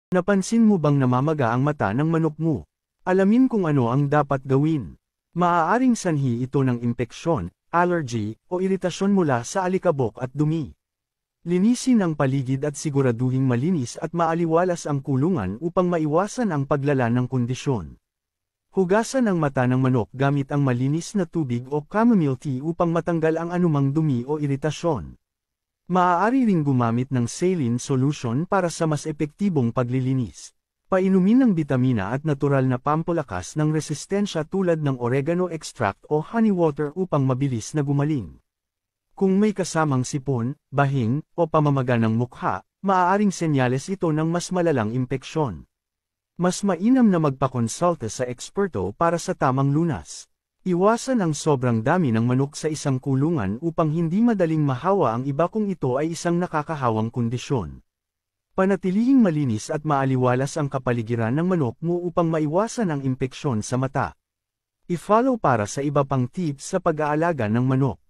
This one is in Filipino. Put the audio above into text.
Napansin mo bang namamaga ang mata ng manok mo? Alamin kung ano ang dapat gawin. Maaaring sanhi ito ng impeksyon, allergy, o iritasyon mula sa alikabok at dumi. Linisin ang paligid at siguraduhing malinis at maaliwalas ang kulungan upang maiwasan ang paglala ng kondisyon. Hugasan ang mata ng manok gamit ang malinis na tubig o chamomile tea upang matanggal ang anumang dumi o iritasyon. Maaari ring gumamit ng saline solution para sa mas epektibong paglilinis. Painumin ng bitamina at natural na pampalakas ng resistensya tulad ng oregano extract o honey water upang mabilis na gumaling. Kung may kasamang sipon, bahing, o pamamaga ng mukha, maaaring senyales ito ng mas malalang impeksyon. Mas mainam na magpakonsulta sa eksperto para sa tamang lunas. Iwasan ang sobrang dami ng manok sa isang kulungan upang hindi madaling mahawa ang iba kung ito ay isang nakakahawang kondisyon. Panatilihing malinis at maaliwalas ang kapaligiran ng manok mo upang maiwasan ang impeksyon sa mata. I-follow para sa iba pang tips sa pag-aalaga ng manok.